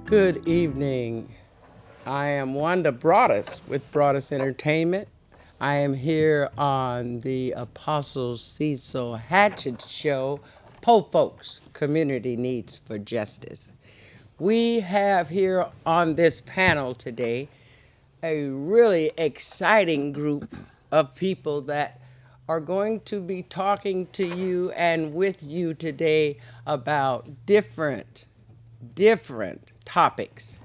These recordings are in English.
Good evening. I am Wanda Broadus with Broadus Entertainment. I am here on the Apostle Cecil Hatchet Show, Po Folks, Community Needs for Justice. We have here on this panel today a really exciting group of people that are going to be talking to you and with you today about different topics.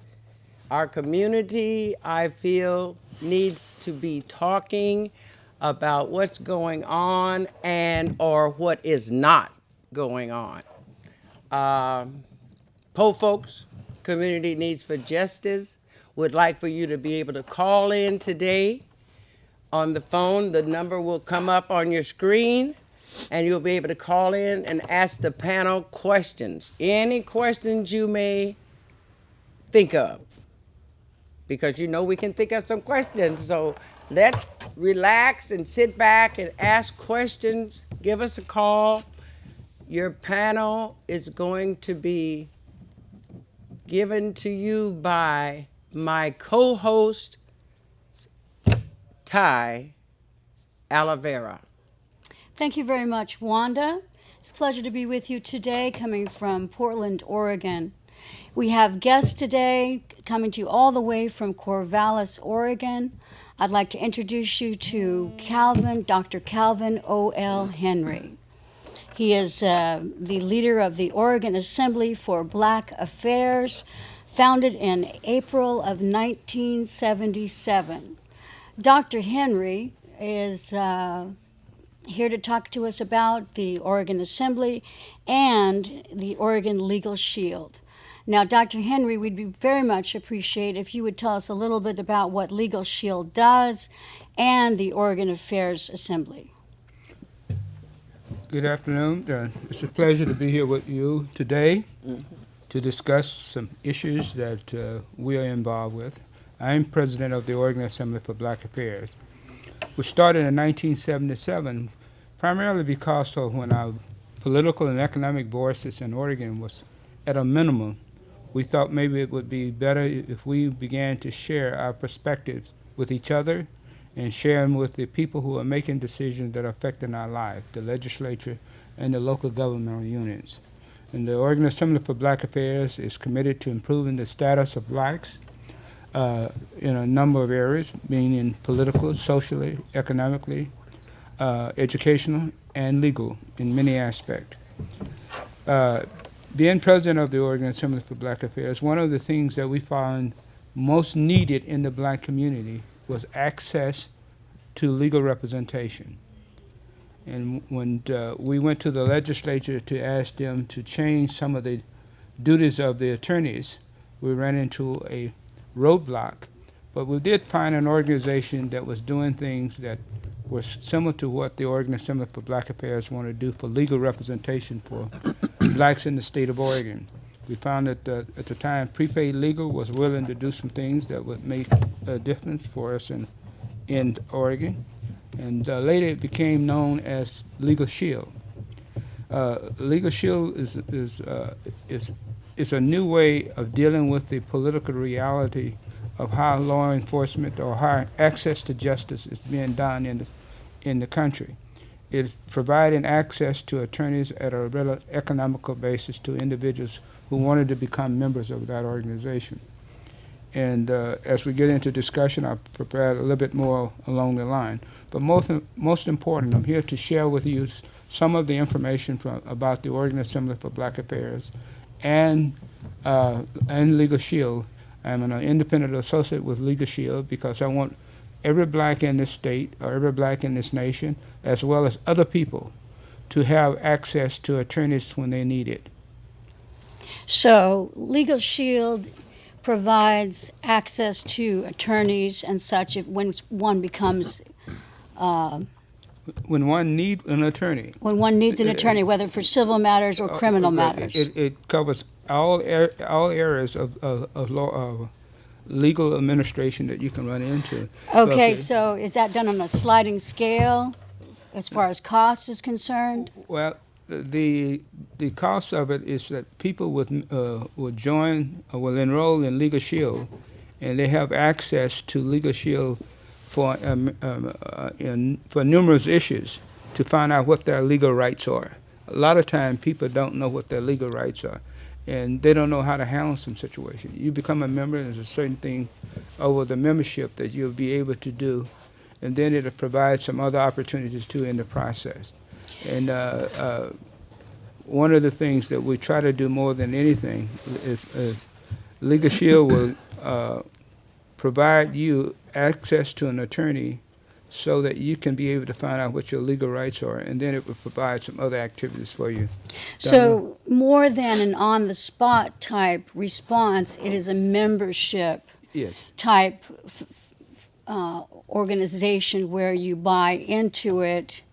Our community, I feel, needs to be talking about what's going on and or what is not going on. Po folks, Community Needs for Justice, would like for you to be able to call in today on the phone. The number will come up on your screen, and you'll be able to call in and ask the panel questions. Any questions you may think of, because you know we can think of some questions. So let's relax and sit back and ask questions. Give us a call. Your panel is going to be given to you by my co-host, Ty Alavera. Thank you very much, Wanda. It's a pleasure to be with you today, coming from Portland, Oregon. We have guests today coming to you all the way from Corvallis, Oregon. I'd like to introduce you to Dr. Calvin O.L. Henry. He is the leader of the Oregon Assembly for Black Affairs, founded in April of 1977. Dr. Henry is here to talk to us about the Oregon Assembly and the Oregon Legal Shield. Now, Dr. Henry, we'd be very much appreciate if you would tell us a little bit about what Legal Shield does and the Oregon Affairs Assembly. Good afternoon. It's a pleasure to be here with you today to discuss some issues that we are involved with. I'm president of the Oregon Assembly for Black Affairs, which started in 1977, primarily because of when our political and economic voices in Oregon was at a minimum. We thought maybe it would be better if we began to share our perspectives with each other and share them with the people who are making decisions that are affecting our life, the legislature and the local governmental units. And the Oregon Assembly for Black Affairs is committed to improving the status of blacks in a number of areas, meaning political, socially, economically, educational, and legal in many aspects. Being president of the Oregon Assembly for Black Affairs, one of the things that we found most needed in the black community was access to legal representation. And when we went to the legislature to ask them to change some of the duties of the attorneys, we ran into a roadblock. But we did find an organization that was doing things that were similar to what the Oregon Assembly for Black Affairs wanted to do for legal representation for blacks in the state of Oregon. We found that at the time, Prepaid Legal was willing to do some things that would make a difference for us in Oregon. And later it became known as Legal Shield. Legal Shield is a new way of dealing with the political reality of how law enforcement or how access to justice is being done in the country. It's providing access to attorneys at a economical basis to individuals who wanted to become members of that organization. And as we get into discussion, I'll prepare a little bit more along the line. But most important, I'm here to share with you some of the information about the Oregon Assembly for Black Affairs and Legal Shield. I'm an independent associate with Legal Shield because I want every black in this state or every black in this nation, as well as other people, to have access to attorneys when they need it. So, Legal Shield provides access to attorneys and such when one becomes When one needs an attorney. when one needs an attorney, whether for civil matters or criminal matters. It covers all areas of law, of legal administration that you can run into. Okay, so is that done on a sliding scale as far as cost is concerned? Well, the cost of it is that people will join or will enroll in Legal Shield, and they have access to Legal Shield for for numerous issues to find out what their legal rights are. A lot of time people don't know what their legal rights are, and they don't know how to handle some situation. You become a member, and there's a certain thing over the membership that you'll be able to do, and then it'll provide some other opportunities too in the process. And one of the things that we try to do more than anything is Legal Shield will provide you access to an attorney so that you can be able to find out what your legal rights are, and then it will provide some other activities for you. So more than an on-the-spot type response, it is a membership Yes. type organization where you buy into it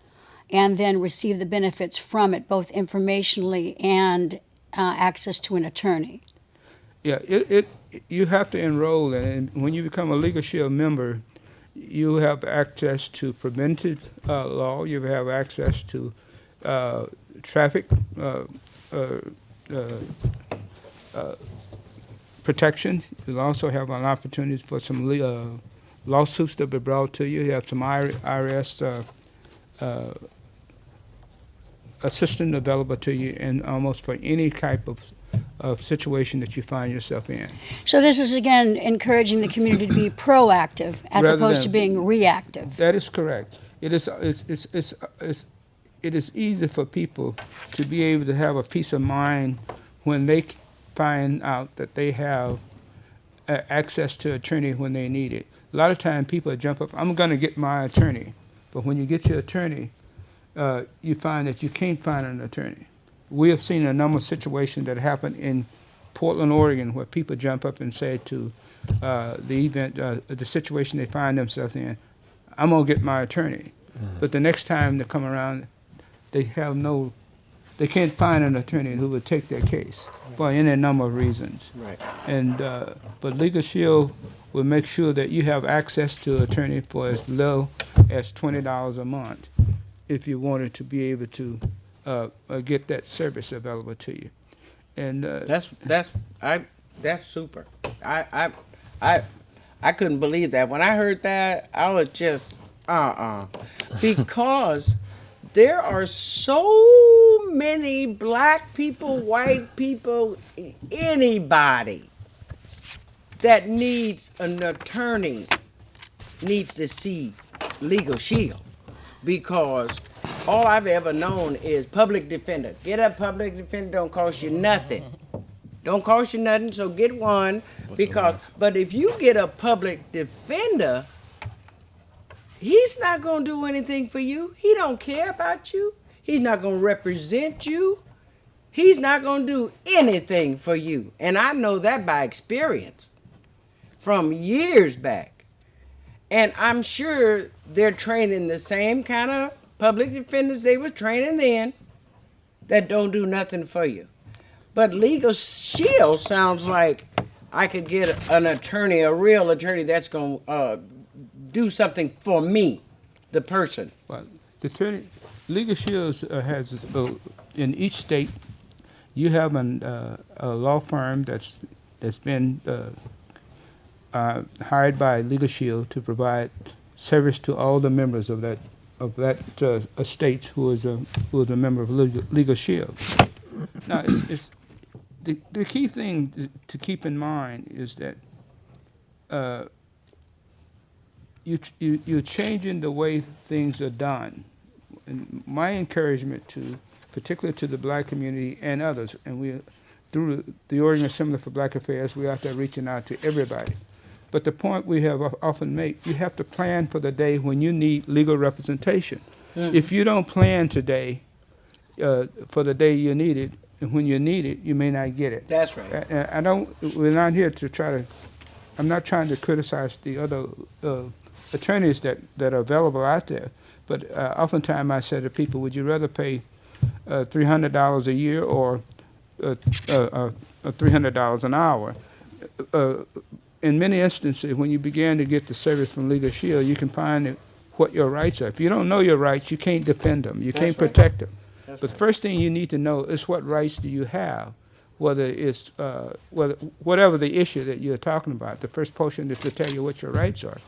and then receive the benefits from it, both informationally and access to an attorney. Yeah, you have to enroll in it, and when you become a Legal Shield member, you have access to preventive law, you have access to traffic protection. You'll also have an opportunity for some lawsuits that will be brought to you. You have some IRS assistance available to you, and almost for any type of situation that you find yourself in. So this is, again, encouraging the community to be proactive as Rather opposed than- to being reactive. That is correct. It is easy for people to be able to have a peace of mind when they find out that they have access to attorney when they need it. A lot of time people jump up, I'm going to get my attorney. But when you get your attorney, you find that you can't find an attorney. We have seen a number of situations that happen in Portland, Oregon, where people jump up and say to the situation they find themselves in, I'm going to get my attorney. But the next time they come around, they can't find an attorney who would take their case for any number of reasons. Right. And but Legal Shield will make sure that you have access to an attorney for as low as $20 a month if you wanted to be able to get that service available to you. And That's super. I couldn't believe that. When I heard that, I was just because there are so many black people, white people, anybody that needs an attorney needs to see Legal Shield, because all I've ever known is public defender. Get a public defender, don't cost you nothing. Don't cost you nothing, so get one. But if you get a public defender, he's not gonna do anything for you. He don't care about you. He's not gonna represent you. He's not gonna do anything for you. And I know that by experience from years back. And I'm sure they're training the same kind of public defenders they were training then that don't do nothing for you. But Legal Shield sounds like I could get an attorney, a real attorney that's going to do something for me, the person. well, the attorney, Legal Shield has in each state. You have a law firm that's been hired by Legal Shield to provide service to all the members of that state who is a member of Legal Shield. Now, it's the key thing to keep in mind is that you're changing the way things are done. And my encouragement particularly to the black community and others, and we, through the Oregon Assembly for Black Affairs, we're out there reaching out to everybody. But the point we have often made, you have to plan for the day when you need legal representation. If you don't plan today for the day you need it, and when you need it, you may not get it. That's right. We're not here to I'm not trying to criticize the other attorneys that are available out there, but oftentimes I say to people, would you rather pay $300 a year or $300 an hour? In many instances, when you begin to get the service from Legal Shield, you can find what your rights are. If you don't know your rights, you can't defend them. You can't right. protect them. But the first thing you need to know is what rights do you have, whether it's whatever the issue that you're talking about. The first portion is to tell you what your rights are,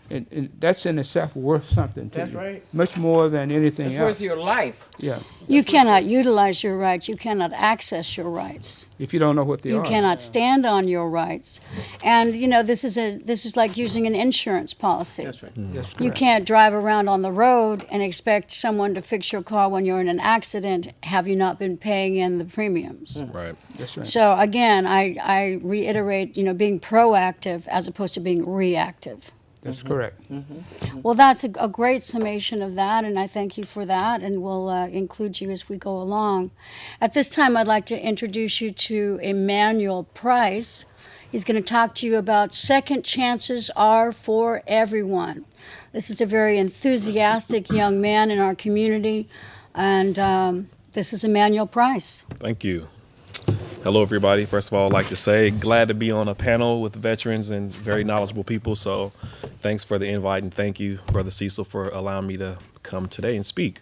and that's in itself worth something to That's you, right. much more than anything It's else. worth your life. Yeah, You cannot utilize your rights. You cannot access your rights. if you don't know what they You are. cannot stand on your rights. And you know, this is like using an insurance policy. That's right. That's You correct. can't drive around on the road and expect someone to fix your car when you're in an accident. Have you not been paying in the premiums? Right. That's right. So again, I reiterate, you know, being proactive as opposed to being reactive. That's correct. Well, that's a great summation of that, and I thank you for that, and we'll include you as we go along. At this time, I'd like to introduce you to Emmanuel Price. He's going to talk to you about second chances are for everyone. This is a very enthusiastic young man in our community, and this is Emmanuel Price. Thank you. Hello, everybody. First of all, I'd like to say glad to be on a panel with veterans and very knowledgeable people. So thanks for the invite, and thank you, Brother Cecil, for allowing me to come today and speak.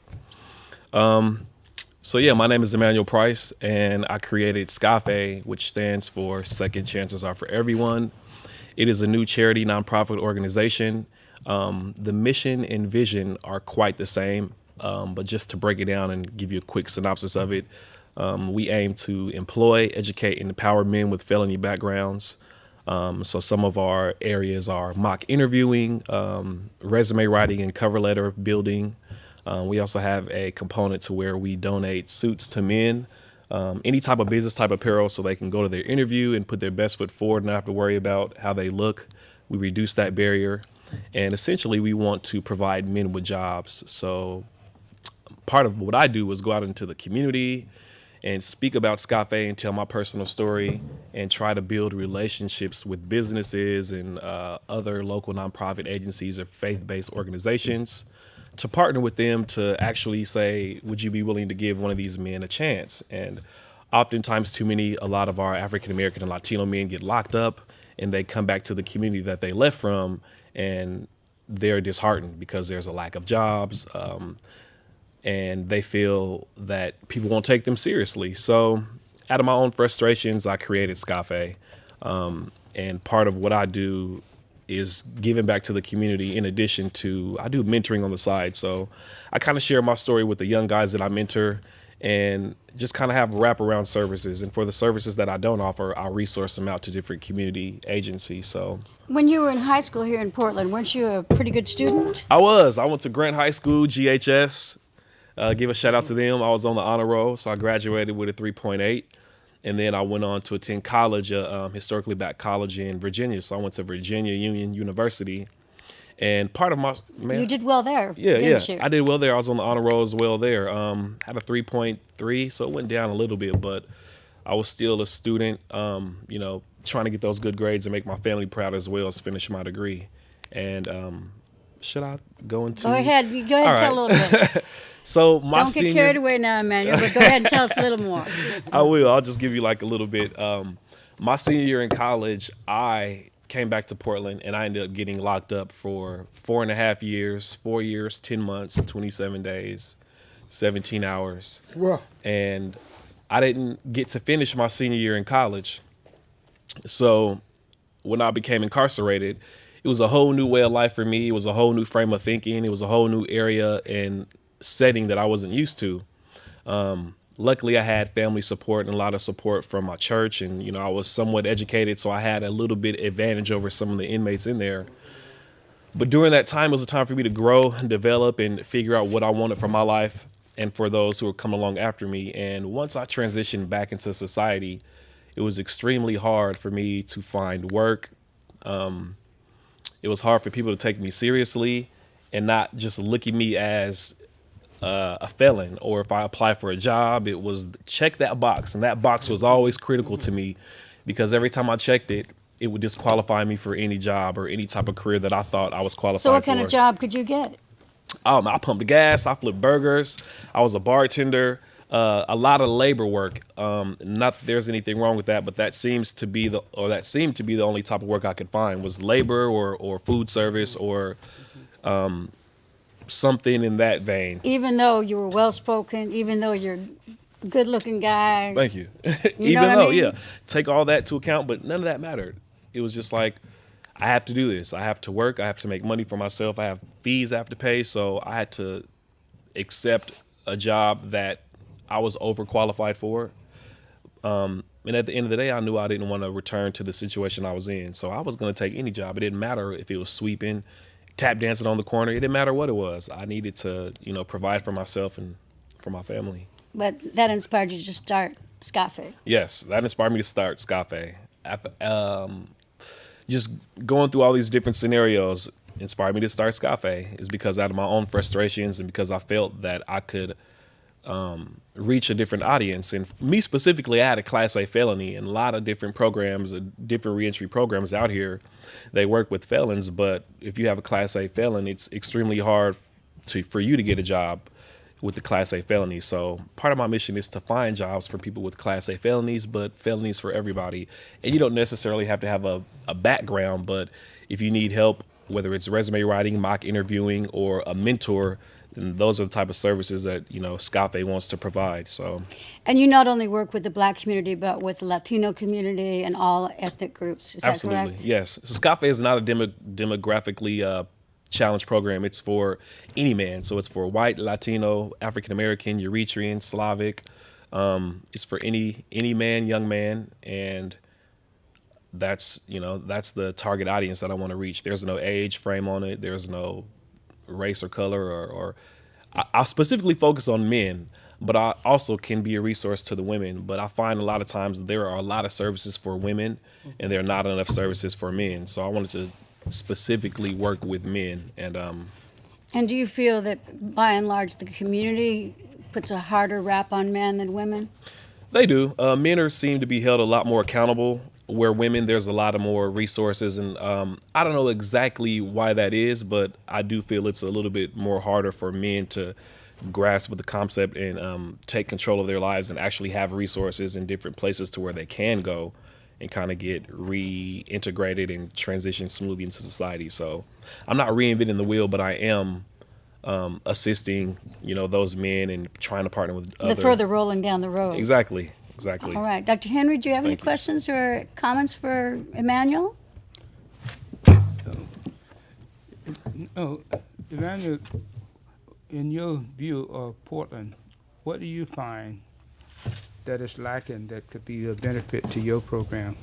So yeah, my name is Emmanuel Price, and I created SCAFE, which stands for Second Chances Are for Everyone. It is a new charity nonprofit organization. The mission and vision are quite the same, but just to break it down and give you a quick synopsis of it, we aim to employ, educate, and empower men with felony backgrounds. So some of our areas are mock interviewing, resume writing and cover letter building. We also have a component to where we donate suits to men, any type of business type apparel, so they can go to their interview and put their best foot forward and not have to worry about how they look. We reduce that barrier. And essentially, we want to provide men with jobs. So part of what I do is go out into the community and speak about SCAFE and tell my personal story and try to build relationships with businesses and other local nonprofit agencies or faith-based organizations to partner with them to actually say, would you be willing to give one of these men a chance? And oftentimes a lot of our African-American and Latino men get locked up and they come back to the community that they left from and they're disheartened because there's a lack of jobs. And they feel that people won't take them seriously. So out of my own frustrations, I created SCAFE. And part of what I do is giving back to the community in addition to, I do mentoring on the side. So I kind of share my story with the young guys that I mentor and just kind of have wraparound services. And for the services that I don't offer, I'll resource them out to different community agencies. So When you were in high school here in Portland, weren't you a pretty good student? I went to Grant High School, GHS. Give a shout out to them. I was on the honor roll, so I graduated with a 3.8. And then I went on to attend college, historically black college in Virginia. So I went to Virginia Union University. And part of my, You did well there, yeah, didn't you? I did well there. I was on the honor roll as well there. Had a 3.3, so it went down a little bit, but I was still a student, trying to get those good grades and make my family proud as well as finish my degree. And should I go into? Go ahead and tell a little bit. So my Don't get carried away now, Emmanuel, but go ahead and tell us a little more. I will. I'll just give you like a little bit. My senior year in college, I came back to Portland and I ended up getting locked up for 4.5 years, 4 years, 10 months, 27 days, 17 hours. Well, And I didn't get to finish my senior year in college. So when I became incarcerated, it was a whole new way of life for me. It was a whole new frame of thinking. It was a whole new area and setting that I wasn't used to. Luckily, I had family support and a lot of support from my church. And, I was somewhat educated, so I had a little bit advantage over some of the inmates in there. But during that time, it was a time for me to grow and develop and figure out what I wanted for my life and for those who were coming along after me. And once I transitioned back into society, it was extremely hard for me to find work. It was hard for people to take me seriously and not just look at me as a felon, or if I apply for a job, it was check that box. And that box was always critical to me because every time I checked it, it would disqualify me for any job or any type of career that I thought I was qualified for. So what kind of job could you get? I pumped the gas, I flipped burgers, I was a bartender, a lot of labor work. Not that there's anything wrong with that, but that seemed to be the only type of work I could find was labor or food service or something in that vein. Even though you were well spoken, even though you're a good looking guy. Thank you. You know Even what I though, mean? yeah, take all that to account, but none of that mattered. It was just like, I have to do this. I have to work. I have to make money for myself. I have fees I have to pay. So I had to accept a job that I was overqualified for. And at the end of the day, I knew I didn't want to return to the situation I was in. So I was going to take any job. It didn't matter if it was sweeping, tap dancing on the corner. It didn't matter what it was. I needed to, provide for myself and for my family. But that inspired you to start Scafe. Yes, that inspired me to start Scafe. Just going through all these different scenarios inspired me to start Scafe is because out of my own frustrations and because I felt that I could reach a different audience. And for me specifically, I had a Class A felony, and a lot of different programs, different reentry programs out here, they work with felons. But if you have a Class A felon, it's extremely hard for you to get a job with the Class A felony. So part of my mission is to find jobs for people with Class A felonies, but felonies for everybody. And you don't necessarily have to have a background, but if you need help, whether it's resume writing, mock interviewing, or a mentor, then those are the type of services that, Scafe wants to provide. So, And you not only work with the Black community, but with the Latino community and all ethnic groups. Is that absolutely, correct? yes. So Scafe is not a demographically challenge program. It's for any man. So it's for white, Latino, African American, Eritrean, Slavic. It's for any man, young man, and that's the target audience that I want to reach. There's no age frame on it. There's no race or color or I specifically focus on men, but I also can be a resource to the women. But I find a lot of times there are a lot of services for women and there are not enough services for men. So I wanted to specifically work with men. And do you feel that by and large the community puts a harder rap on men than women? They do. Men seem to be held a lot more accountable, where women, there's a lot of more resources. And I don't know exactly why that is, but I do feel it's a little bit more harder for men to grasp with the concept and take control of their lives and actually have resources in different places to where they can go and kind of get reintegrated and transition smoothly into society. So I'm not reinventing the wheel, but I am assisting, those men and trying to partner with The further rolling down the road. Exactly. All right. Dr. Henry, do you have any Thank you. questions or comments for Emmanuel? Oh, Emmanuel, in your view of Portland, what do you find that is lacking that could be a benefit to your program?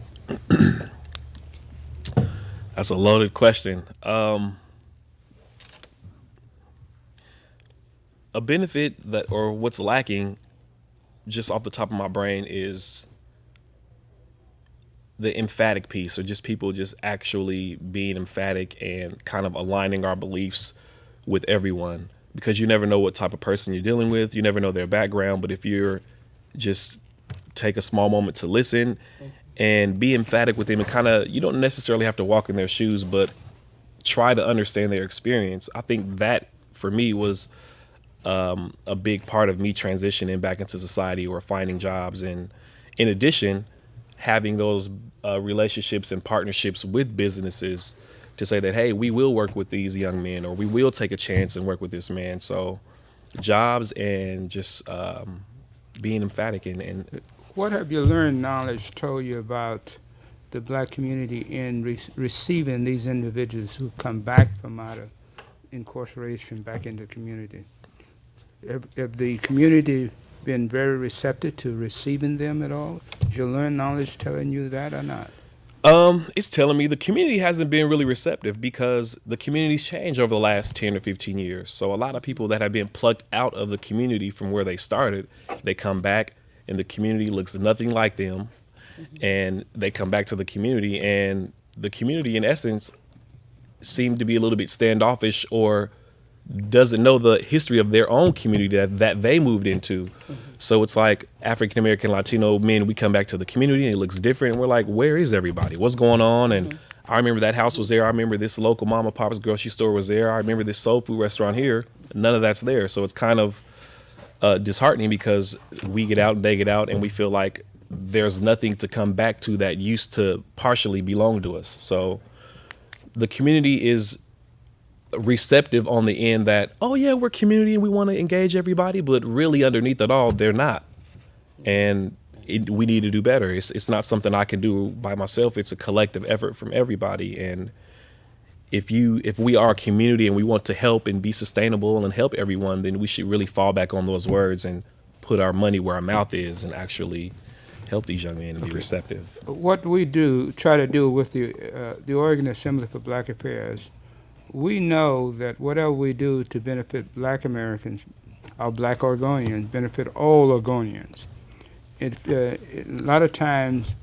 That's a loaded question. A benefit or what's lacking, just off the top of my brain, is the emphatic piece, or just people just actually being emphatic and kind of aligning our beliefs with everyone, because you never know what type of person you're dealing with. You never know their background, but if you're just take a small moment to listen and be emphatic with them, and kind of, you don't necessarily have to walk in their shoes, but try to understand their experience. I think that for me was a big part of me transitioning back into society or finding jobs. And in addition, having those relationships and partnerships with businesses to say that, hey, we will work with these young men, or we will take a chance and work with this man. So jobs and just being emphatic. And What have you learned, knowledge told you about the Black community in receiving these individuals who come back from out of incarceration back into the community? Have the community been very receptive to receiving them at all? Did you learn knowledge telling you that or not? It's telling me the community hasn't been really receptive, because the community's changed over the last 10 or 15 years. So a lot of people that have been plucked out of the community from where they started, they come back and the community looks nothing like them. And they come back to the community, and the community in essence seemed to be a little bit standoffish, or doesn't know the history of their own community that they moved into. So it's like African American, Latino men, we come back to the community and it looks different. And we're like, where is everybody? What's going on? And I remember that house was there. I remember this local mama papa's grocery store was there. I remember this soul food restaurant here. None of that's there. So it's kind of disheartening, because we get out and they get out and we feel like there's nothing to come back to that used to partially belong to us. So the community is receptive on the end that, oh yeah, we're community and we want to engage everybody, but really underneath it all, they're not. And we need to do better. It's not something I can do by myself. It's a collective effort from everybody. And if we are a community and we want to help and be sustainable and help everyone, then we should really fall back on those words and put our money where our mouth is and actually help these young men and be receptive. What we try to do with the Oregon Assembly for Black Affairs, we know that whatever we do to benefit Black Americans, or Black Oregonians, benefit all Oregonians. A lot of times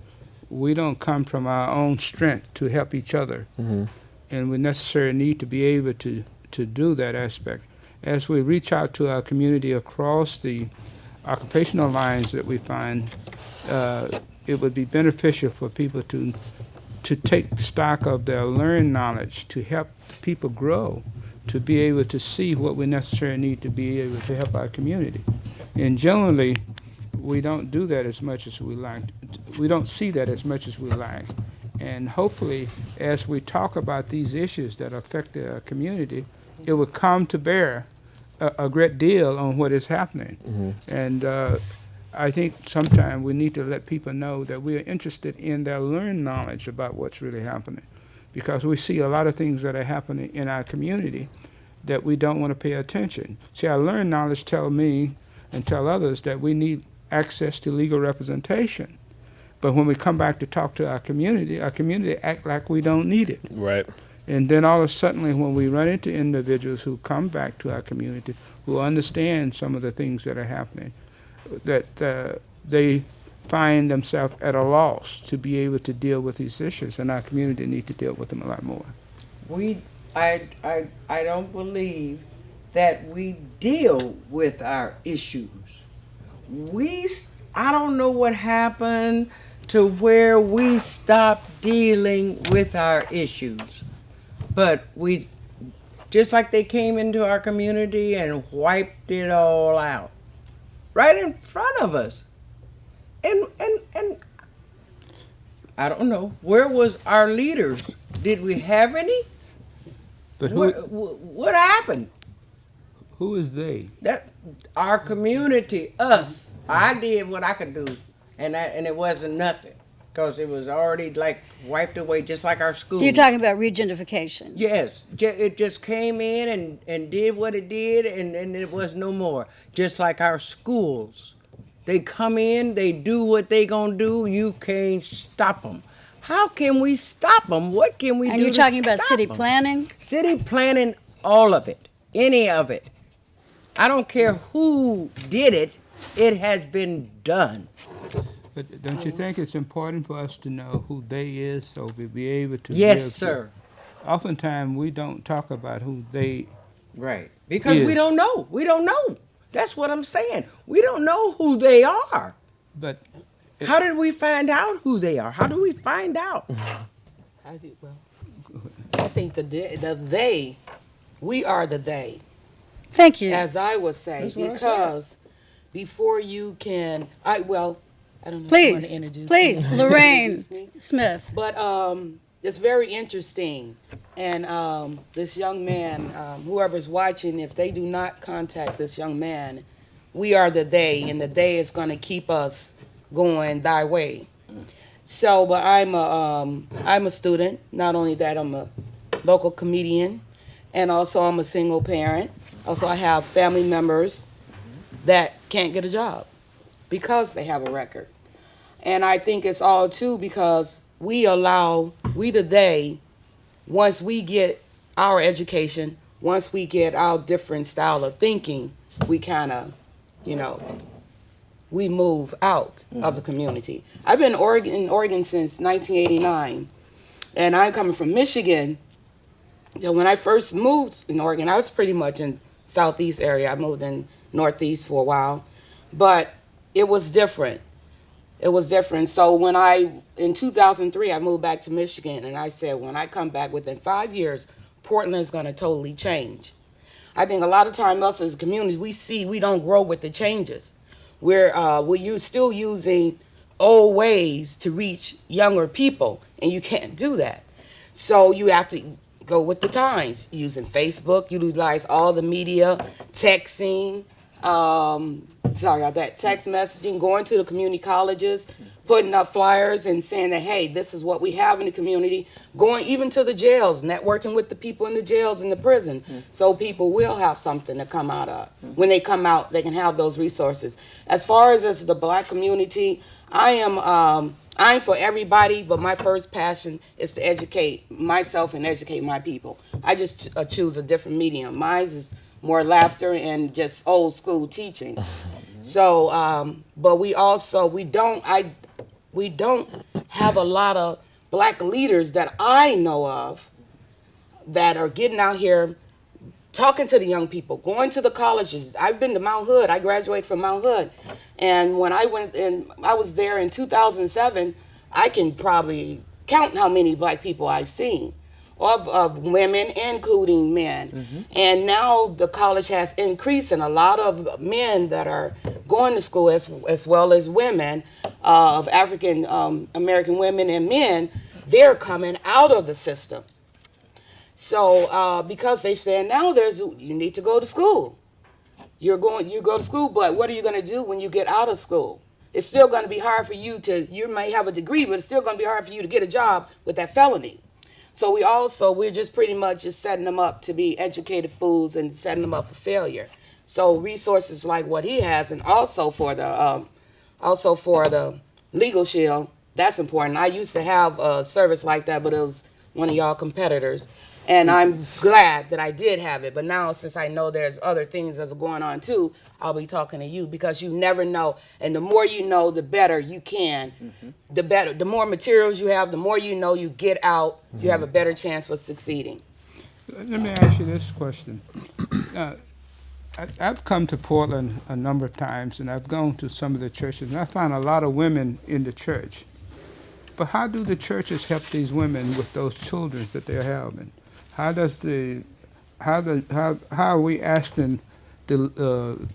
we don't come from our own strength to help each other, and we necessarily need to be able to do that aspect. As we reach out to our community across the occupational lines that we find, it would be beneficial for people to take stock of their learned knowledge, to help people grow, to be able to see what we necessarily need to be able to help our community. And generally, we don't do that as much as we like. We don't see that as much as we like. And hopefully, as we talk about these issues that affect the community, it will come to bear a great deal on what is happening. And I think sometimes we need to let people know that we are interested in their learned knowledge about what's really happening, because we see a lot of things that are happening in our community that we don't want to pay attention. See, our learned knowledge tell me and tell others that we need access to legal representation. But when we come back to talk to our community act like we don't need it. Right. And then all of a sudden, when we run into individuals who come back to our community, who understand some of the things that are happening, that they find themselves at a loss to be able to deal with these issues, and our community need to deal with them a lot more. I don't believe that we deal with our issues. I don't know what happened to where we stopped dealing with our issues. But we, just like they came into our community and wiped it all out, right in front of us. And I don't know, where was our leaders? Did we have any? But What happened? who is they? That our community, us. I did what I could do, and it wasn't nothing, because it was already like wiped away, just like our school. You're talking about regentification. Yes, it just came in and did what it did, and it was no more. Just like our schools, they come in, they do what they gonna do. You can't stop them. How can we stop them? What can we do? And you're to talking about stop city 'em? planning? City planning, all of it, any of it. I don't care who did it. It has been done. But don't you think it's important for us to know who they is, so we'll be able to Yes, give sir. Oftentimes we don't talk about who they. Right. Because we Is. don't know. We don't know. That's what I'm saying. We don't know who they are. But How did we find out who they are? How do we find out? I think we are the they, Thank you. as I would say, That's what I because before you can, I don't know if you want to introduce Please, me. Lorraine Introduce me. Smith. But it's very interesting. And this young man, whoever's watching, if they do not contact this young man, we are the they, and the they is going to keep us going thy way. So, but I'm a student. Not only that, I'm a local comedian, and also I'm a single parent. Also, I have family members that can't get a job because they have a record. And I think it's all too because we the they, once we get our education, once we get our different style of thinking, we kind of, we move out of the community. I've been in Oregon since 1989, and I'm coming from Michigan. When I first moved in Oregon, I was pretty much in southeast area. I moved in northeast for a while, but it was different. It was different. So in 2003, I moved back to Michigan, and I said, when I come back within 5 years, Portland is going to totally change. I think a lot of time us as communities, we don't grow with the changes. We're still using old ways to reach younger people, and you can't do that. So you have to go with the times, using Facebook, utilize all the media, texting, sorry about that, text messaging, going to the community colleges, putting up flyers and saying that, hey, this is what we have in the community, going even to the jails, networking with the people in the jails and the prison, so people will have something to come out of. When they come out, they can have those resources. As far as the black community, I'm for everybody, but my first passion is to educate myself and educate my people. I just choose a different medium. Mine is more laughter and just old school teaching. So, but we don't have a lot of black leaders that I know of that are getting out here talking to the young people, going to the colleges. I've been to Mount Hood. I graduated from Mount Hood. And when I went and I was there in 2007, I can probably count how many black people I've seen, of women, including men. And now the college has increased, and a lot of men that are going to school, as well as women, of African American women and men, they're coming out of the system. So because they say now you need to go to school. You go to school, but what are you going to do when you get out of school? It's still going to be hard for you you may have a degree, but it's still going to be hard for you to get a job with that felony. So we're just pretty much just setting them up to be educated fools and setting them up for failure. So resources like what he has, and also for the legal shield, that's important. I used to have a service like that, but it was one of y'all competitors. And I'm glad that I did have it. But now, since I know there's other things that's going on too, I'll be talking to you, because you never know. And the more you know, the better you can. The better, the more materials you have, the more you know, you get out, you have a better chance for succeeding. Let me ask you this question. I've come to Portland a number of times, and I've gone to some of the churches, and I find a lot of women in the church. But how do the churches help these women with those children that they're having? How are we asking the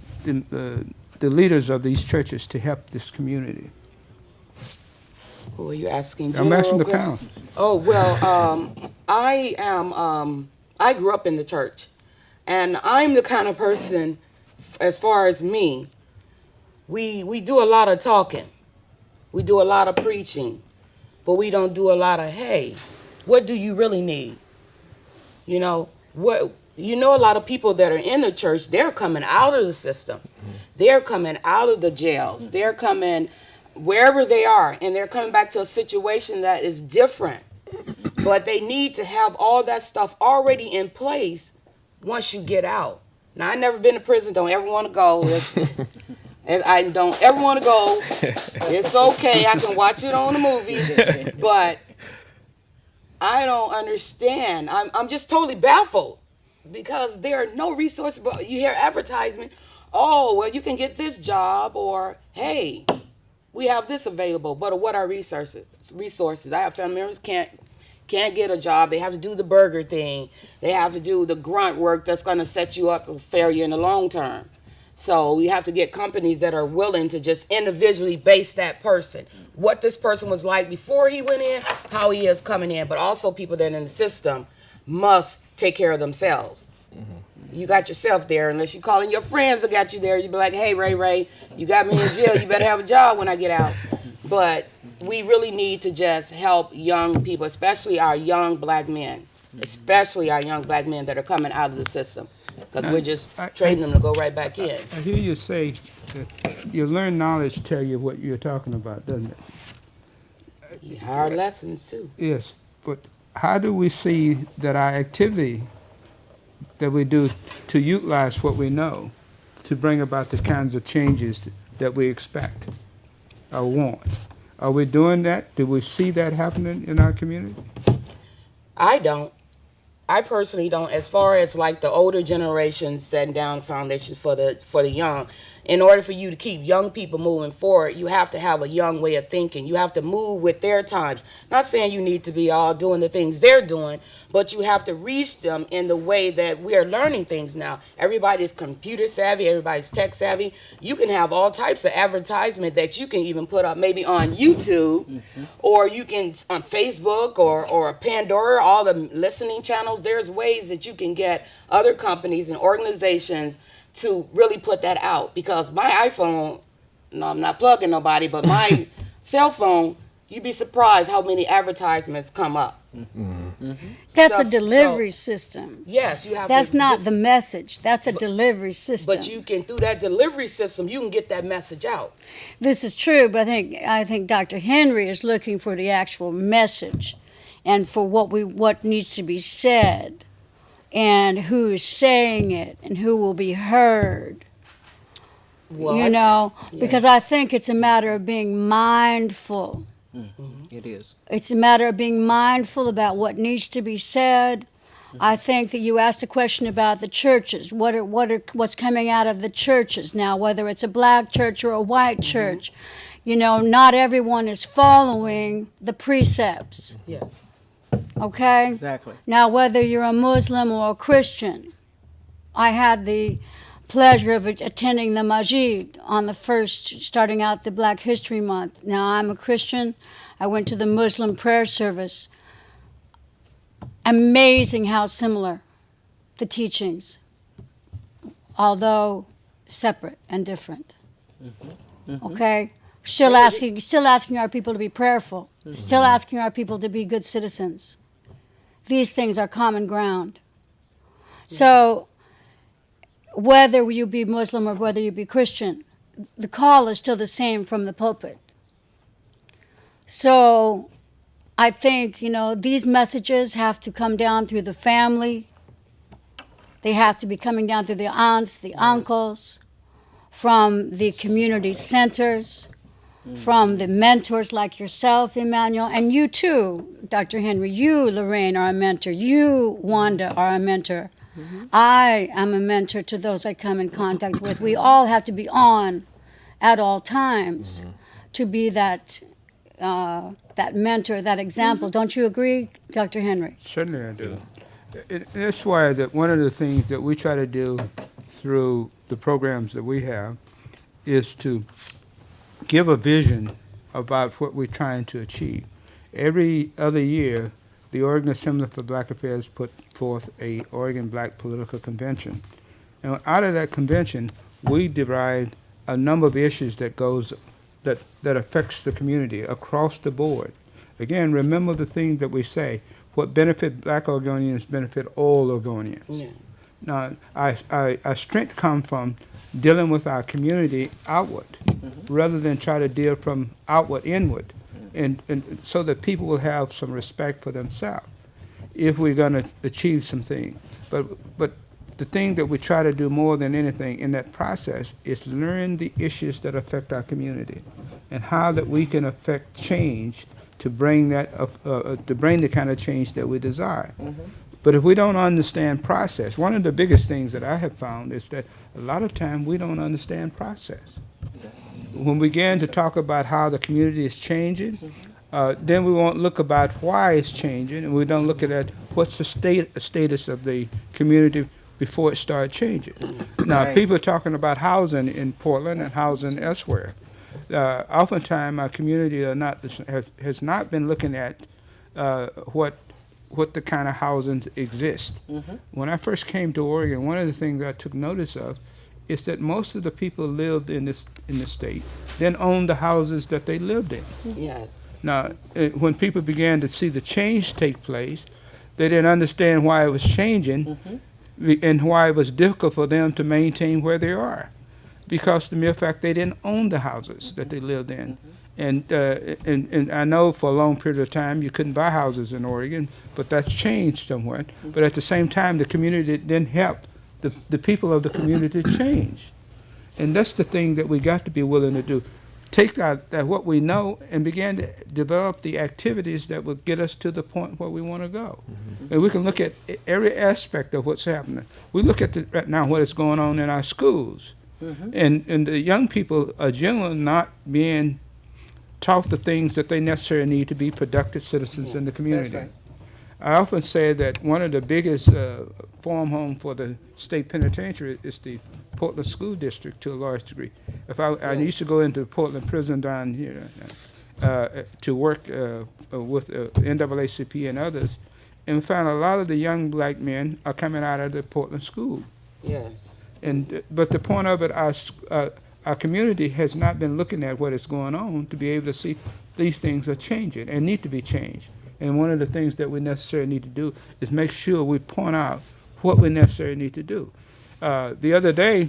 leaders of these churches to help this community? Who are you asking? I'm asking the General panel. Oh, well, I grew up in the church, and I'm the kind of person, as far as me, we do a lot of talking. We do a lot of preaching, but we don't do a lot of, hey, what do you really need? You know, a lot of people that are in the church, they're coming out of the system. They're coming out of the jails. They're coming wherever they are, and they're coming back to a situation that is different. But they need to have all that stuff already in place once you get out. Now, I've never been to prison. Don't ever want to go. And I don't ever want to go. It's okay. I can watch it on the movie. But I don't understand. I'm just totally baffled, because there are no resources. But you hear advertisement, oh, well, you can get this job, or, hey, we have this available. But what are resources? I have family members can't get a job. They have to do the burger thing. They have to do the grunt work that's going to set you up for failure in the long term. So we have to get companies that are willing to just individually base that person. What this person was like before he went in, how he is coming in. But also people that are in the system must take care of themselves. You got yourself there, unless you calling your friends that got you there. You be like, hey, Ray, you got me in jail. You better have a job when I get out. But we really need to just help young people, especially our young black men, that are coming out of the system. Because we're just trading them to go right back in. I hear you say that your learned knowledge tell you what you're talking about, doesn't it? Hard lessons, too. Yes, but how do we see that our activity that we do to utilize what we know to bring about the kinds of changes that we expect or want? Are we doing that? Do we see that happening in our community? I don't. I personally don't. As far as like the older generation setting down foundations for the young, in order for you to keep young people moving forward, you have to have a young way of thinking. You have to move with their times. Not saying you need to be all doing the things they're doing, but you have to reach them in the way that we are learning things now. Everybody's computer savvy, everybody's tech savvy. You can have all types of advertisement that you can even put up maybe on YouTube, or you can on Facebook or Pandora, all the listening channels. There's ways that you can get other companies and organizations to really put that out, because my iPhone, no, I'm not plugging nobody, but my cell phone, you'd be surprised how many advertisements come up. That's a Stuff- delivery so, system. yes, you have That's to not just- the message. That's a delivery system. but you can, through that delivery system, you can get that message out. This is true, but I think Dr. Henry is looking for the actual message, and for what needs to be said, and who is saying it, and who will be heard. Well, You I- know, yeah. because I think it's a matter of being mindful. It is. It's a matter of being mindful about what needs to be said. I think that you asked a question about the churches. What's coming out of the churches now, whether it's a black church or a white church. You know, not everyone is following the precepts. Yes. Okay? Exactly. Now, whether you're a Muslim or a Christian, I had the pleasure of attending the Masjid on the first, starting out the Black History Month. Now, I'm a Christian. I went to the Muslim prayer service. Amazing how similar the teachings, although separate and different. Okay? Still asking our people to be prayerful. Still asking our people to be good citizens. These things are common ground. So, whether you be Muslim or whether you be Christian, the call is still the same from the pulpit. So, I think, you know, these messages have to come down through the family. They have to be coming down through the aunts, the uncles, from the community centers, from the mentors like yourself, Emmanuel, and you too, Dr. Henry. You, Lorraine, are a mentor. You, Wanda, are a mentor. I am a mentor to those I come in contact with. We all have to be on at all times to be that mentor, that example. Don't you agree, Dr. Henry? Certainly I do. That's why that one of the things that we try to do through the programs that we have is to give a vision about what we're trying to achieve. Every other year, the Oregon Assembly for Black Affairs put forth a Oregon Black Political Convention. And out of that convention, we derived a number of issues that affects the community across the board. Again, remember the thing that we say, what benefit black Oregonians benefit all Oregonians. Yeah. Now, our strength comes from dealing with our community outward, rather than try to deal from outward inward, and so that people will have some respect for themselves if we're going to achieve some things. But the thing that we try to do more than anything in that process is learn the issues that affect our community and how that we can affect change to bring that to bring the kind of change that we desire. But if we don't understand process, one of the biggest things that I have found is that a lot of time we don't understand process. When we begin to talk about how the community is changing, then we won't look about why it's changing, and we don't look at what's the status of the community before it starts changing. Now, Right. people are talking about housing in Portland and housing elsewhere. Oftentimes, our community has not been looking at what the kind of housing exist. When I first came to Oregon, one of the things I took notice of is that most of the people lived in the state then owned the houses that they lived in. Yes. Now, when people began to see the change take place, they didn't understand why it was changing and why it was difficult for them to maintain where they are, because the mere fact they didn't own the houses that they lived in. And I know for a long period of time you couldn't buy houses in Oregon, but that's changed somewhat. But at the same time, the community didn't help the people of the community change. And that's the thing that we got to be willing to do. Take that what we know and begin to develop the activities that will get us to the point where we want to go. And we can look at every aspect of what's happening. We look at right now what is going on in our schools. And the young people are generally not being taught the things that they necessarily need to be productive citizens in the community. right. I often say that one of the biggest farm home for the state penitentiary is the Portland School District to a large degree. If I used to go into the Portland prison down here to work with NAACP and others, and found a lot of the young black men are coming out of the Portland school. Yes. But the point of it, our community has not been looking at what is going on to be able to see these things are changing and need to be changed. And one of the things that we necessarily need to do is make sure we point out what we necessarily need to do. The other day,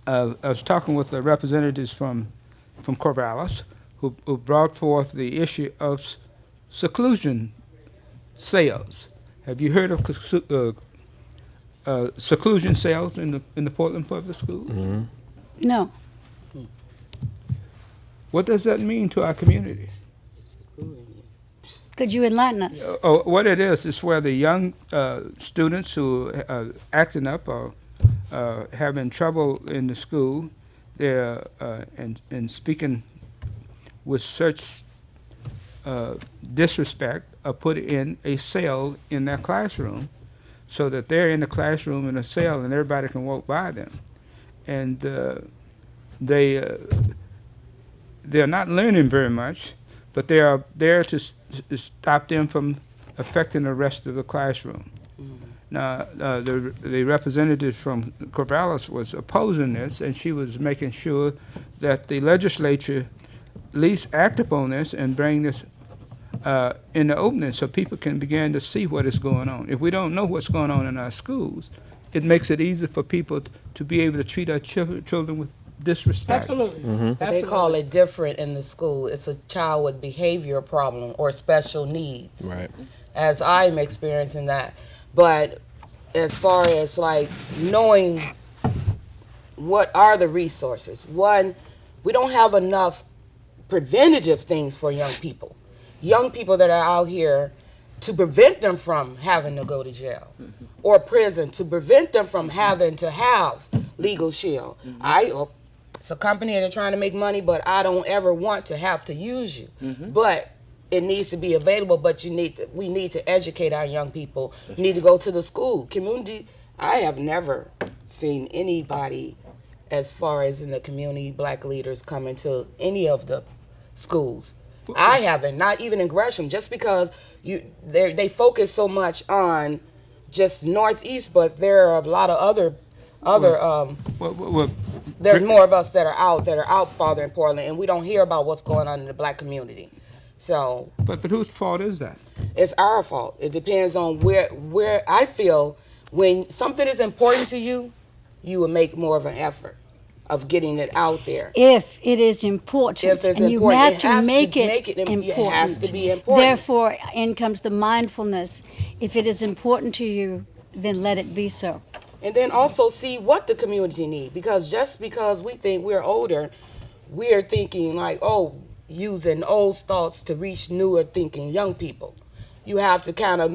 I was talking with the representatives from Corvallis who brought forth the issue of seclusion sales. Have you heard of seclusion sales in the Portland Public Schools? No. What does that mean to our community? Could you enlighten us? What it is where the young students who are acting up or having trouble in the school, they're and speaking with such disrespect, are put in a cell in their classroom, so that they're in the classroom in a cell and everybody can walk by them, and they're not learning very much, but they are there to stop them from affecting the rest of the classroom. Now, the representative from Corvallis was opposing this, and she was making sure that the legislature at least act upon this and bring this in the opening so people can begin to see what is going on. If we don't know what's going on in our schools, it makes it easier for people to be able to treat our children with disrespect. Absolutely. But they call it different in the school. It's a child with behavior problem or special needs. Right. As I'm experiencing that. But as far as like knowing what are the resources, one, we don't have enough preventative things for young people. Young people that are out here to prevent them from having to go to jail or prison, to prevent them from having to have legal shield. It's a company that are trying to make money, but I don't ever want to have to use you. But it needs to be available, but we need to educate our young people. You need to go to the school. Community, I have never seen anybody as far as in the community, black leaders coming to any of the schools. I haven't, not even in Gresham, just because they focus so much on just Northeast, but there are a lot of other there's more of us that are out farther in Portland, and we don't hear about what's going on in the black community. So, But whose fault is that? it's our fault. It depends on where I feel when something is important to you, you will make more of an effort of getting it out there. If it is important, If it's and you important, have it to has make to it make it im- important. it has to be important. Therefore, in comes the mindfulness. If it is important to you, then let it be so. And then also see what the community need, because just because we think we're older, we're thinking like, using old thoughts to reach newer thinking young people. You have to kind of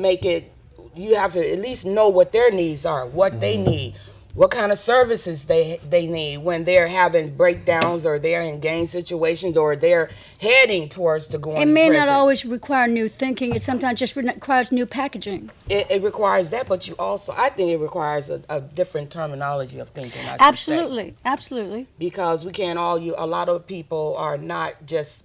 you have to at least know what their needs are, what they need, what kind of services they need when they're having breakdowns or they're in gang situations or they're heading towards to going It may to not prison. always require new thinking. It sometimes just requires new packaging. It requires that, but I think it requires a different terminology of thinking. I should say. Absolutely, absolutely. Because we can't a lot of people are not just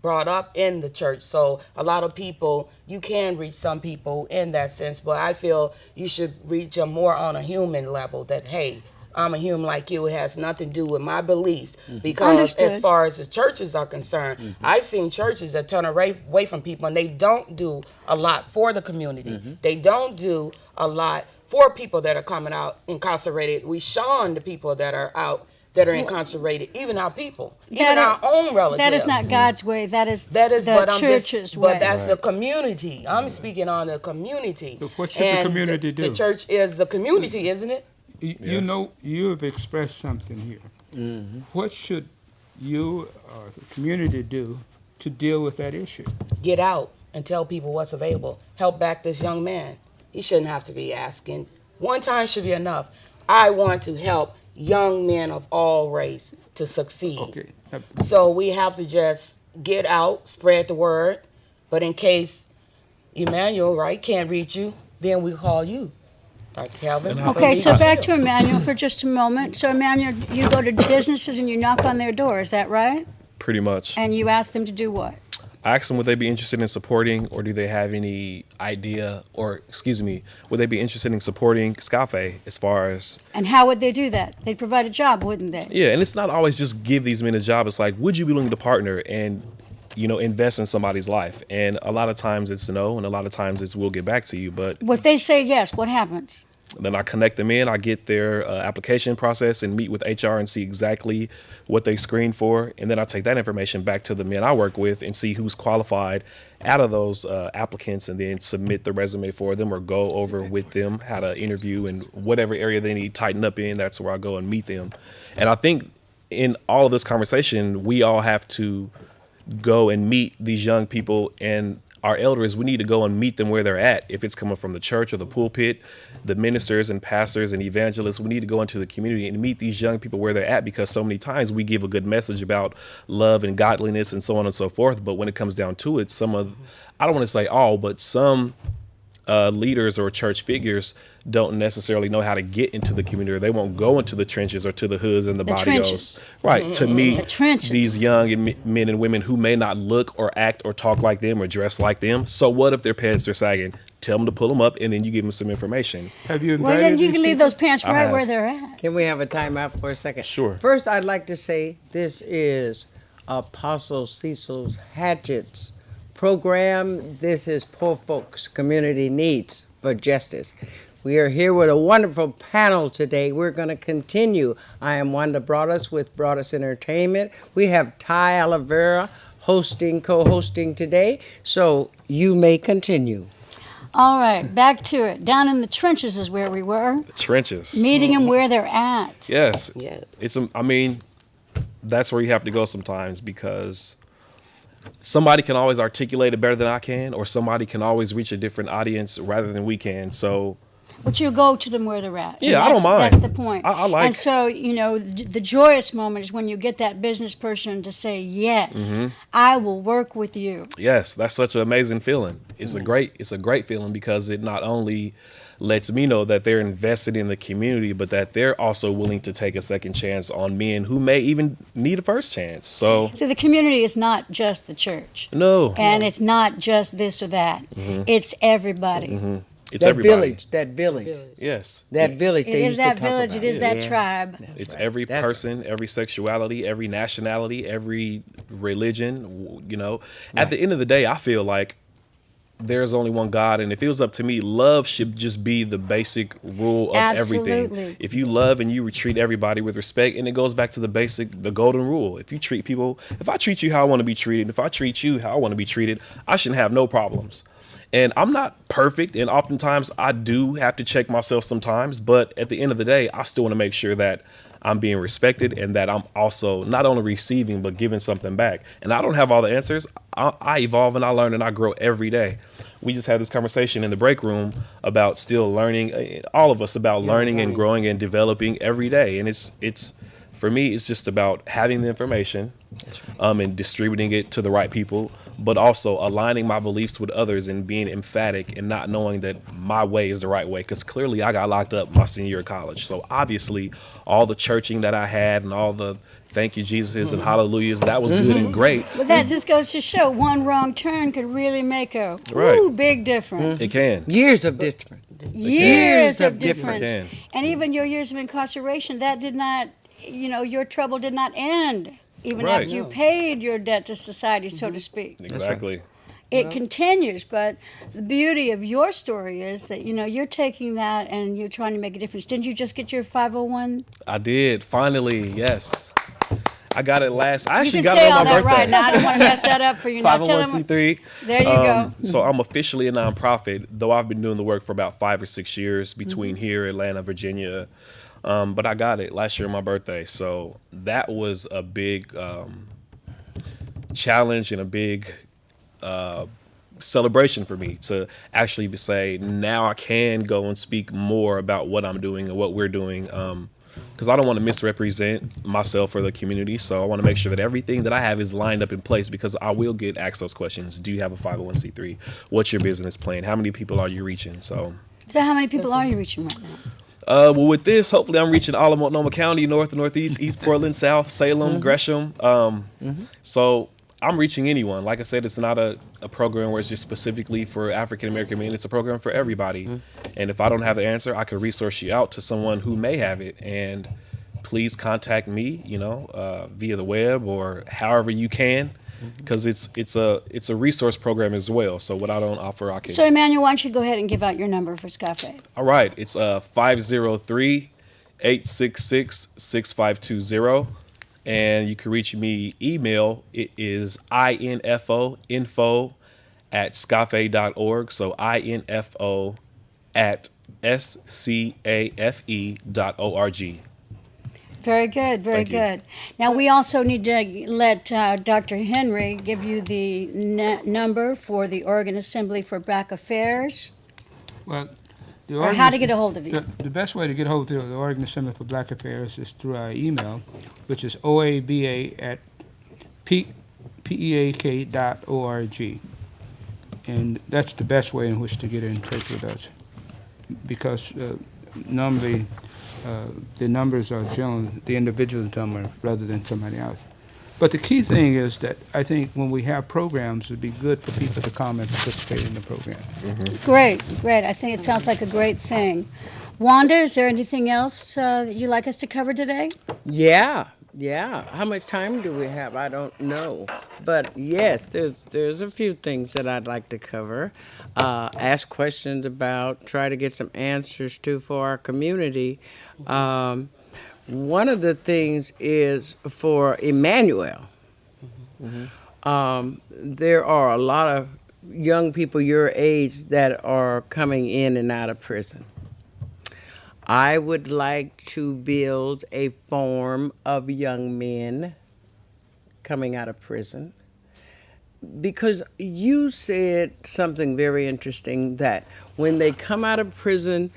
brought up in the church, so a lot of people, you can reach some people in that sense, but I feel you should reach them more on a human level, that hey, I'm a human like you. It has nothing to do with my beliefs. Because Understood. as far as the churches are concerned, I've seen churches that turn away from people, and they don't do a lot for the community. They don't do a lot for people that are coming out incarcerated. We shun the people that are out, that are incarcerated, even our people, even our own relatives. That is not God's way. That is But the church's way. But that's the community. I'm speaking on the community. So what should the community do? The church is the community, isn't it? You know, you have expressed something here. What should you or the community do to deal with that issue? Get out and tell people what's available. Help back this young man. He shouldn't have to be asking. One time should be enough. I want to help young men of all race to succeed. Okay. So we have to just get out, spread the word. But in case Emmanuel, right, can't reach you, then we call you. Dr. Calvin. Okay, so back to Emmanuel for just a moment. So Emmanuel, you go to businesses and you knock on their door, is that right? Pretty much. And you ask them to do what? I asked them, would they be interested in supporting, or do they have any idea, or excuse me, would they be interested in supporting SCAFE as far as... And how would they do that? They'd provide a job, wouldn't they? Yeah, and it's not always just give these men a job. It's like, would you be willing to partner and, invest in somebody's life? And a lot of times it's no, and a lot of times it's we'll get back to you. But What they say yes, what happens? then I connect them in. I get their application process and meet with HR and see exactly what they screen for. And then I take that information back to the men I work with and see who's qualified out of those applicants, and then submit the resume for them or go over with them how to interview and whatever area they need tighten up in. That's where I go and meet them. And I think in all of this conversation, we all have to go and meet these young people, and our elders, we need to go and meet them where they're at. If it's coming from the church or the pulpit, the ministers and pastors and evangelists, we need to go into the community and meet these young people where they're at, because so many times we give a good message about love and godliness and so on and so forth. But when it comes down to it, I don't want to say all, but some leaders or church figures don't necessarily know how to get into the community, or they won't go into the trenches or to the hoods and the barrios, trenches. right, to meet trenches. these young men and women who may not look or act or talk like them or dress like them. So what if their pants are sagging? Tell them to pull them up, and then you give them some information. Have you Well, invited then you these can leave people? those pants right have. where they're at. Can we have a timeout for a second? Sure. First, I'd like to say this is Apostle Cecil Hatchett's program. This is Poor Folks Community Needs for Justice. We are here with a wonderful panel today. We're going to continue. I am Wanda Broadus with Broadus Entertainment. We have Ty Oliveira co-hosting today, so you may continue. All right, back to it. Down in the trenches is where we were, The trenches. meeting them where they're at. Yes. Yeah. That's where you have to go sometimes, because somebody can always articulate it better than I can, or somebody can always reach a different audience rather than we can. So But you go to them where they're at. And Yeah, I don't mind. That's the point. I like- And so, the joyous moment is when you get that business person to say, yes, I will work with you. yes, that's such an amazing feeling. It's a great feeling, because it not only lets me know that they're invested in the community, but that they're also willing to take a second chance on men who may even need a first chance. So See, the community is not just the church. no, And it's not just this or that. It's everybody. it's that everybody. village. Yes. That village. It they is used to that talk village, about. it is that Yeah. tribe. It's every That's- person, every sexuality, every nationality, every religion, At the end of the day, I feel like there's only one God, and if it was up to me, love should just be the basic rule of everything. Absolutely. If you love and you treat everybody with respect, and it goes back to the golden rule. If I treat you how I want to be treated, if I treat you how I want to be treated, I shouldn't have no problems. And I'm not perfect, and oftentimes I do have to check myself sometimes, but at the end of the day, I still want to make sure that I'm being respected, and that I'm also not only receiving but giving something back. And I don't have all the answers. I evolve and I learn and I grow every day. We just had this conversation in the break room about still learning, all of us, about learning and growing and developing every day. And it's for me, it's just about having the information and distributing it to the right people, but also aligning my beliefs with others and being emphatic and not knowing that my way is the right way. Because clearly I got locked up my senior year of college. So obviously all the churching that I had and all the thank you, Jesus, and hallelujahs, that was good and great. But that just goes to show one wrong turn could really make a Right. big difference. It can. Years of difference. Years of It difference. can. And even your years of incarceration, that did not, your trouble did not end. Even Right. after you paid your debt to society, so to speak. Exactly. It continues, but the beauty of your story is that, you're taking that and you're trying to make a difference. Didn't you just get your 501? I did. Finally. Yes. I got it last. I You actually can got say it all on my that birthday. right now. I don't want to mess that up for you. Now, tell them. 501c3. There you go. So I'm officially a nonprofit, though I've been doing the work for about 5 or 6 years between here, Atlanta, Virginia. But I got it last year on my birthday. So that was a big challenge and a big celebration for me to actually say, now I can go and speak more about what I'm doing and what we're doing. because I don't want to misrepresent myself or the community. So I want to make sure that everything that I have is lined up in place, because I will get asked those questions. Do you have a 501c3? What's your business plan? How many people are you reaching? So how many people are you reaching right now? well, with this, hopefully I'm reaching all of Multnomah County, North and Northeast, East Portland, South, Salem, Gresham. So I'm reaching anyone. Like I said, it's not a program where it's just specifically for African American men. It's a program for everybody. And if I don't have the answer, I can resource you out to someone who may have it. And please contact me, via the web or however you can, because it's a resource program as well. So what I don't offer, I can. So, Emmanuel, why don't you go ahead and give out your number for Scafe? All right. It's 503-866-6520. And you can reach me email. It is info@scafe.org. So info@scafe.org. Very good, very Thank you. good. Now, we also need to let Dr. Henry give you the number for the Oregon Assembly for Black Affairs, Well, the or how to get a hold of you. The best way to get hold of the Oregon Assembly for Black Affairs is through our email, which is oaba@peak.org. And that's the best way in which to get in touch with us, because normally the numbers are generally the individual's number rather than somebody else. But the key thing is that I think when we have programs, it'd be good for people to come and participate in the program. Great, great. I think it sounds like a great thing. Wanda, is there anything else that you'd like us to cover today? Yeah. How much time do we have? I don't know. But yes, there's a few things that I'd like to cover. Ask questions about, try to get some answers to for our community. One of the things is for Emmanuel. There are a lot of young people your age that are coming in and out of prison. I would like to build a form of young men coming out of prison, because you said something very interesting, that when they come out of prison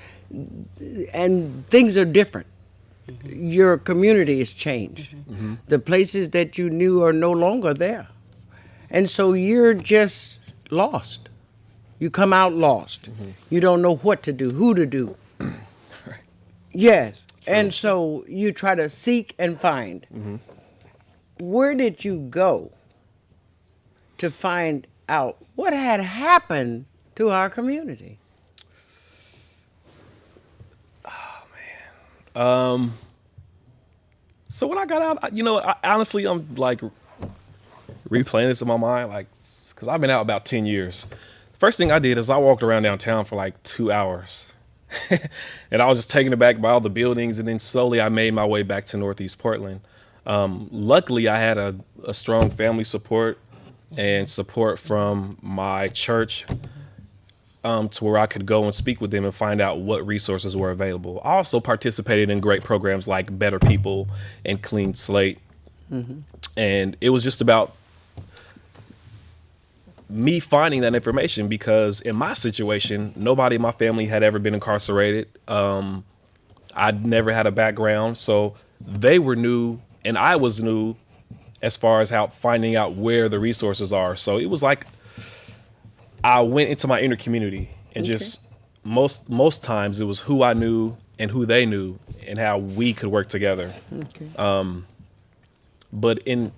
and things are different, your community has changed. The places that you knew are no longer there. And so you're just lost. You come out lost. You don't know what to do, who to do. Yes. And so you try to seek and find. Where did you go to find out what had happened to our community? So when I got out, honestly, I'm like replaying this in my mind, like, because I've been out about 10 years. First thing I did is I walked around downtown for like 2 hours. And I was just taken aback by all the buildings. And then slowly I made my way back to Northeast Portland. Luckily, I had a strong family support and support from my church, to where I could go and speak with them and find out what resources were available. I also participated in great programs like Better People and Clean Slate. And it was just about me finding that information, because in my situation, nobody in my family had ever been incarcerated. I'd never had a background. So they were new and I was new as far as finding out where the resources are. So it was like I went into my inner community and just most times it was who I knew and who they knew and how we could work together. But in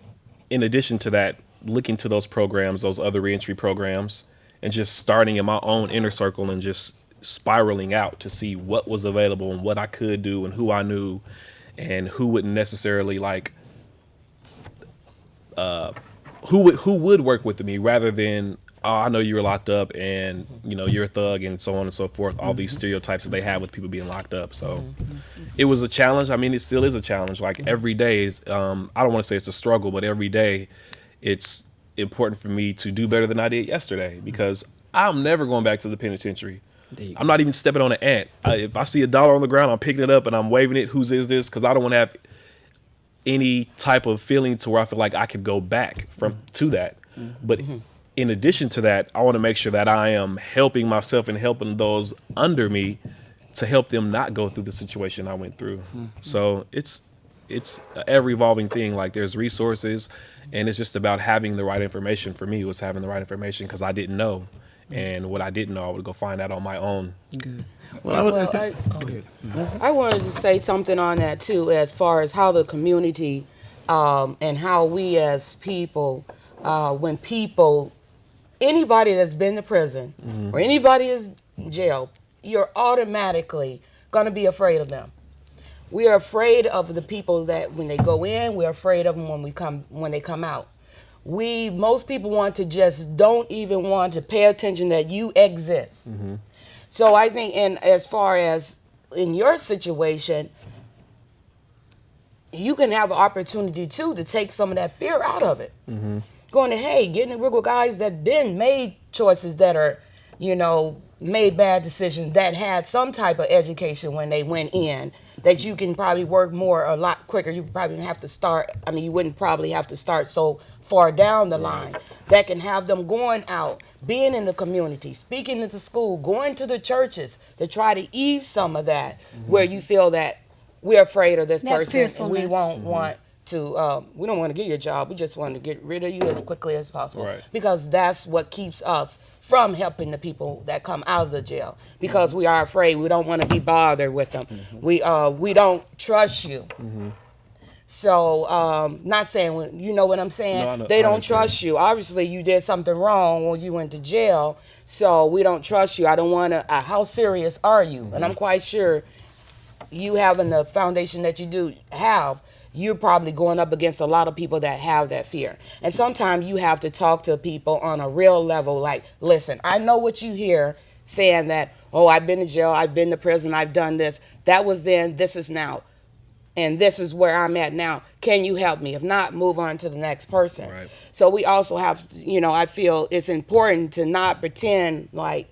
addition to that, looking to those programs, those other reentry programs, and just starting in my own inner circle and just spiraling out to see what was available and what I could do and who I knew and who wouldn't necessarily who would work with me, rather than, oh, I know you were locked up and you're a thug and so on and so forth, all these stereotypes that they have with people being locked up. So it was a challenge. I mean, it still is a challenge. Like every day is, I don't want to say it's a struggle, but every day it's important for me to do better than I did yesterday, because I'm never going back to the penitentiary. I'm not even stepping on an ant. If I see $1 on the ground, I'm picking it up and I'm waving it. Whose is this? Because I don't want to have any type of feeling to where I feel like I could go back to that. But in addition to that, I want to make sure that I am helping myself and helping those under me to help them not go through the situation I went through. So it's an ever evolving thing. Like there's resources, and it's just about having the right information. For me, it was having the right information because I didn't know, and what I didn't know, I would go find out on my own. Good. Well, I wanted to say something on that too, as far as how the community and how we as people, when people, anybody that's been to prison or anybody is in jail, you're automatically going to be afraid of them. We are afraid of the people that when they go in, we're afraid of them when they come out. Most people don't even want to pay attention that you exist. So I think, and as far as in your situation, you can have an opportunity too to take some of that fear out of it. Going to, getting in with guys that been made choices that are, made bad decisions, that had some type of education when they went in, that you can probably work a lot quicker. You probably have to start, you wouldn't probably have to start so far down the line. That can have them going out, being in the community, speaking into school, going to the churches to try to ease some of that, where you feel that we're afraid of this That person and we fearfulness. won't want to, we don't want to get your job. We just want to get rid of you as quickly as possible. Right. Because that's what keeps us from helping the people that come out of the jail. Because we are afraid. We don't want to be bothered with them. We don't trust you. So, not saying, you know what I'm saying? No, I know- they I don't understand. trust you. Obviously, you did something wrong when you went to jail. So we don't trust you. I don't want to, how serious are you? And I'm quite sure you having the foundation that you do have, you're probably going up against a lot of people that have that fear. And sometimes you have to talk to people on a real level, like, listen, I know what you hear saying that, I've been to jail, I've been to prison, I've done this. That was then, this is now. And this is where I'm at now. Can you help me? If not, move on to the next person. Right. So we also have, I feel it's important to not pretend like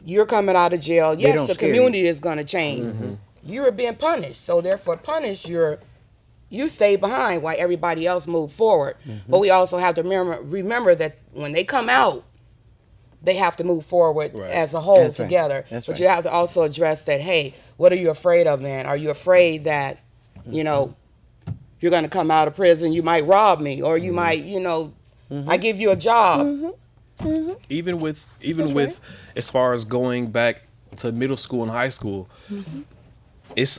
you're coming out of jail. Yes, don't the scare you. community is going to change. You're being punished. So therefore, punished, you stay behind while everybody else move forward. But we also have to remember that when they come out, they have to move forward Right. as a whole That's right. together. That's but right. you have to also address that, hey, what are you afraid of, man? Are you afraid that, you're going to come out of prison, you might rob me, or you might, I give you a job. Even with as far as going back to middle school and high school,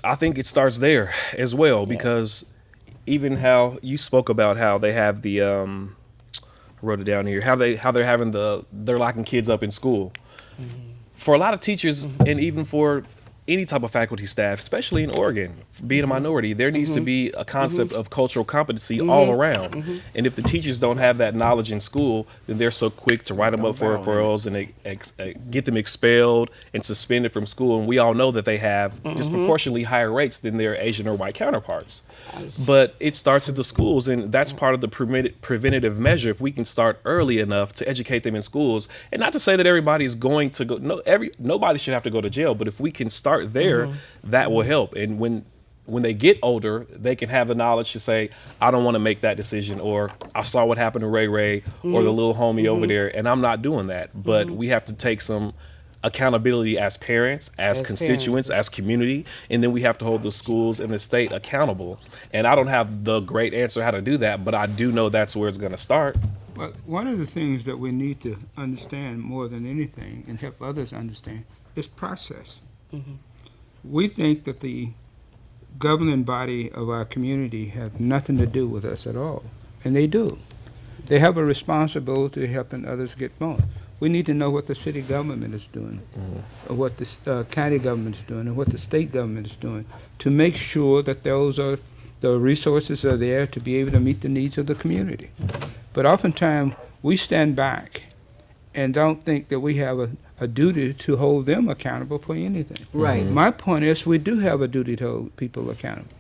I think it starts there as well, because even how you spoke about how they have the I wrote it down here, how they're having they're locking kids up in school. For a lot of teachers, and even for any type of faculty staff, especially in Oregon, being a minority, there needs to be a concept of cultural competency all around. And if the teachers don't have that knowledge in school, then they're so quick to write them up for referrals and get them expelled and suspended from school. And we all know that they have disproportionately higher rates than their Asian or white counterparts. But it starts at the schools, and that's part of the preventative measure. If we can start early enough to educate them in schools, and not to say that everybody's going to go, nobody should have to go to jail, but if we can start there, that will help. And when they get older, they can have the knowledge to say, I don't want to make that decision, or I saw what happened to Ray or the little homie over there, and I'm not doing that. But we have to take some accountability as parents, as constituents, as community, and then we have to hold the schools and the state accountable. And I don't have the great answer how to do that, but I do know that's where it's going to start. Well, one of the things that we need to understand more than anything, and help others understand, is process. We think that the governing body of our community have nothing to do with us at all, and they do. They have a responsibility helping others get more. We need to know what the city government is doing, or what the county government is doing, and what the state government is doing, to make sure that the resources are there to be able to meet the needs of the community. But oftentimes, we stand back and don't think that we have a duty to hold them accountable for anything. Right. My point is, we do have a duty to hold people accountable,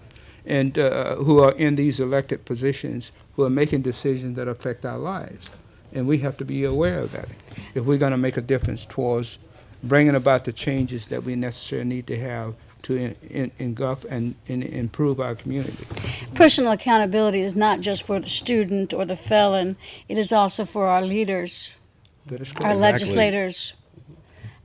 and who are in these elected positions, who are making decisions that affect our lives. And we have to be aware of that if we're going to make a difference towards bringing about the changes that we necessarily need to have to engulf and improve our community. Personal accountability is not just for the student or the felon, it is also for our leaders, That is our correct. legislators,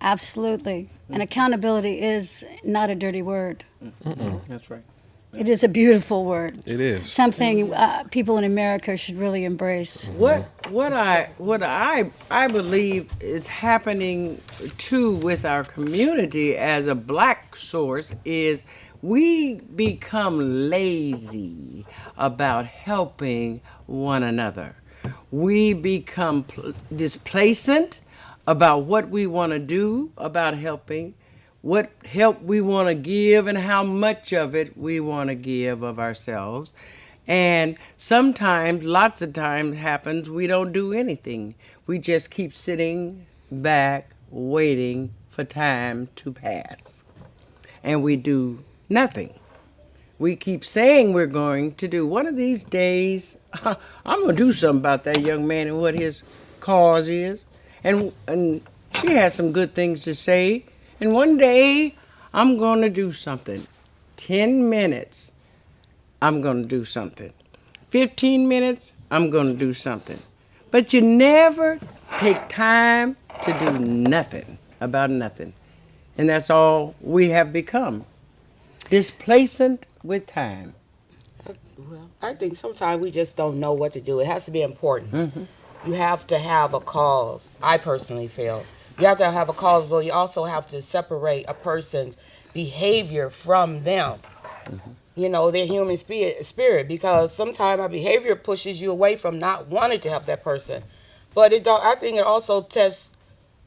Absolutely. And accountability is not a dirty word. That's right. It is a beautiful word. It is. Something people in America should really embrace. What I believe is happening too with our community as a black source is we become lazy about helping one another. We become displacent about what we want to do about helping, what help we want to give, and how much of it we want to give of ourselves. And sometimes, lots of times happens, we don't do anything. We just keep sitting back, waiting for time to pass. And we do nothing. We keep saying we're going to do. One of these days, I'm going to do something about that young man and what his cause is. And she has some good things to say. And one day, I'm going to do something. 10 minutes, I'm going to do something. 15 minutes, I'm going to do something. But you never take time to do nothing about nothing. And that's all we have become. Displacent with time. Well, I think sometimes we just don't know what to do. It has to be important. You have to have a cause. I personally feel you have to have a cause. Well, you also have to separate a person's behavior from them. You know, their human spirit, because sometimes our behavior pushes you away from not wanting to help that person. But I think it also tests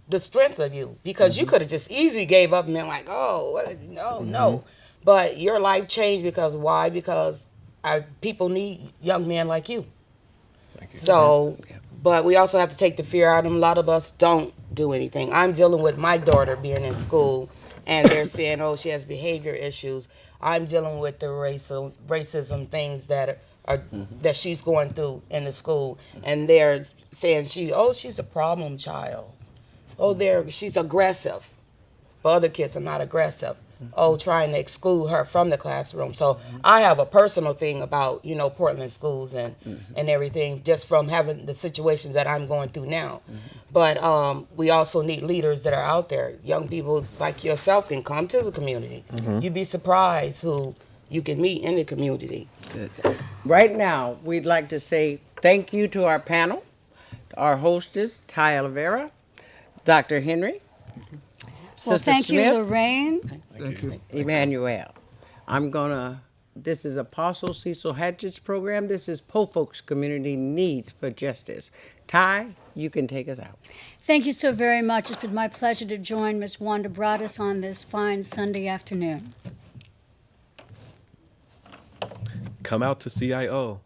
the strength of you, because you could have just easily gave up and been like, oh, no. But your life changed because why? Because people need young men like you. So, but we also have to take the fear out of them. A lot of us don't do anything. I'm dealing with my daughter being in school, and they're saying, oh, she has behavior issues. I'm dealing with the racism things that are that she's going through in the school, and they're saying she's a problem child. Oh, she's aggressive, but other kids are not aggressive. Oh, trying to exclude her from the classroom. So I have a personal thing about Portland schools and everything, just from having the situations that I'm going through now. But we also need leaders that are out there. Young people like yourself can come to the community. You'd be surprised who you can meet in the community. Good. Right now, we'd like to say thank you to our panel, our hostess, Ty Oliveira, Dr. Henry, Well, Sister thank Smith, you, Lorraine. Thank you. Emmanuel. This is Apostle Cecil Hatchett's program. This is Po Folks Community Needs for Justice. Ty, you can take us out. Thank you so very much. It's been my pleasure to join Ms. Wanda Broaddus on this fine Sunday afternoon. Come out to CIO.